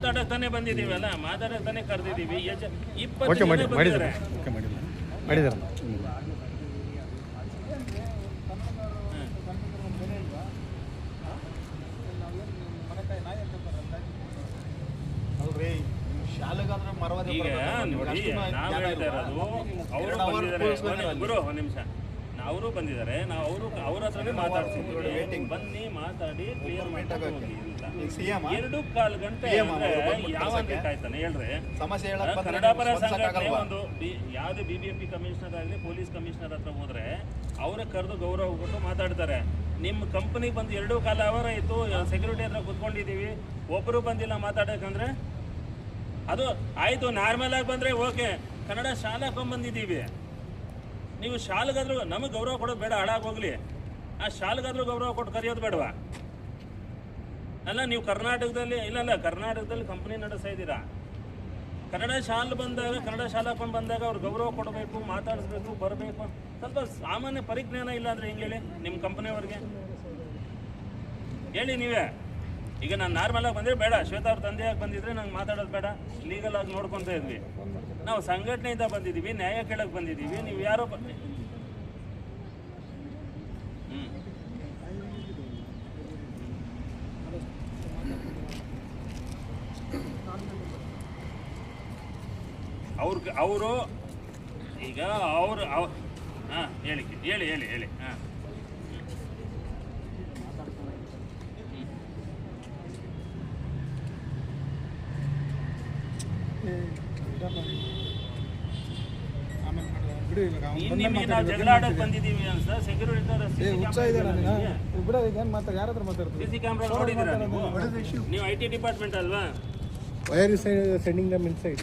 ಮಾತಾಡತಾನೆ ಬಂದಿದ್ದೀವಲ್ಲ, ಮಾತಾಡತಾನೆ ಕರೆದಿದ್ದೀವಿ. 20 ಜನ ಬಂದಿದ್ದಾರೆ. ಈಗ ನೋಡಿ, ನಾವು ಹೇಳ್ತಾ ಇರೋದು ಅವರು ಬಂದಿದ್ದಾರೆ. ಗುರು ಒಂದು ನಿಮಿಷ, ಅವರು ಬಂದಿದ್ದಾರೆ, ನಾವು ಅವ್ರ ಹತ್ರನೇ ಮಾತಾಡ್ತಿದ್ದೀವಿ. ಬನ್ನಿ ಮಾತಾಡಿ ಕ್ಲಿಯರ್ ಮಾಡಿ ಹೋಗಿ ಅಂತ. 2.25 ಗಂಟೆ ಯಾವಂದ್ರೆ ಕಾಯ್ತಾನೆ ಹೇಳ್ರಿ? ಕನ್ನಡ ಪರ ಸಂಘಟನೆ ಒಂದು ಯಾವುದೇ BBMP ಕಮಿಷನರ್ ಆಗಲಿ ಪೊಲೀಸ್ ಕಮಿಷನರ್ ಹತ್ರ ಹೋದ್ರೆ ಅವರ ಕರೆದು ಗೌರವ ಕೊಟ್ಟು ಮಾತಾಡ್ತಾರೆ. ನಿಮ್ಮ ಕಂಪನಿಗೆ ಬಂದು 2.25 ಅವರ್ ಆಯಿತು, ಸೆಕ್ಯೂರಿಟಿ ಹತ್ರ ಕುತ್ಕೊಂಡಿದ್ದೀವಿ, ಒಬ್ಬರು ಬಂದಿಲ್ಲ ಮಾತಾಡೋಕಂದ್ರೆ ಅದು ಆಯಿತು. ನಾರ್ಮಲ್ ಆಗಿ ಬಂದರೆ ಓಕೆ, ಕನ್ನಡ ಶಾಲಾಕೊಂಡ್ ಬಂದಿದ್ದೀವಿ. ನೀವು ಶಾಲೆಗಾದ್ರೂ ನಮಗೆ ಗೌರವ ಕೊಡೋದು ಬೇಡ, ಹಾಳಾಗೋಗ್ಲಿ. ಆ ಶಾಲೆಗಾದ್ರೂ ಗೌರವ ಕೊಟ್ಟು ಕರೆಯೋದು ಬೇಡವಾ? ಅಲ್ಲ, ನೀವು ಕರ್ನಾಟಕದಲ್ಲಿ ಕರ್ನಾಟಕದಲ್ಲಿ ಕಂಪ್ನಿ ನಡೆಸ್ತಾ ಇದ್ದೀರಾ. ಕನ್ನಡ ಶಾಲೆ ಬಂದಾಗ, ಕನ್ನಡ ಶಾಲಾಕೊಂಡ್ ಬಂದಾಗ ಅವ್ರು ಗೌರವ ಕೊಡಬೇಕು, ಮಾತಾಡಿಸ್ಬೇಕು, ಬರಬೇಕು. ಸ್ವಲ್ಪ ಸಾಮಾನ್ಯ ಪರಿಜ್ಞಾನ ಇಲ್ಲ ಅಂದರೆ ಹೆಂಗೆ ಹೇಳಿ ನಿಮ್ಮ ಕಂಪ್ನಿಯವ್ರಿಗೆ? ಹೇಳಿ ನೀವೇ. ಈಗ ನಾನು ನಾರ್ಮಲಾಗಿ ಬಂದರೆ ಬೇಡ, ಶ್ವೇತಾ ಅವ್ರ ತಂದೆಯಾಗಿ ಬಂದಿದ್ರೆ ನಂಗೆ ಮಾತಾಡೋದು ಬೇಡ, ಲೀಗಲ್ ಆಗಿ ನೋಡ್ಕೊತಾ ಇದ್ವಿ. ನಾವು ಸಂಘಟನೆಯಿಂದ ಬಂದಿದ್ದೀವಿ, ನ್ಯಾಯ ಕೇಳಕ್ಕೆ ಬಂದಿದ್ದೀವಿ. ನೀವು ಯಾರೋ ಅವರು ಈಗ ಹಾಂ ಹೇಳಿ ಹಾಂ. ನಾವು ಜಗಳ ಆಡಕ್ಕೆ ಬಂದಿದ್ದೀವಿ ಅಂತ ಸೆಕ್ಯೂರಿಟಿ CC ಕ್ಯಾಮ್ರಾ ನೋಡಿದ್ದೀರಾ ನೀವು? IT ಡಿಪಾರ್ಟ್ಮೆಂಟ್ ಅಲ್ವಾ? Why are you sending them inside?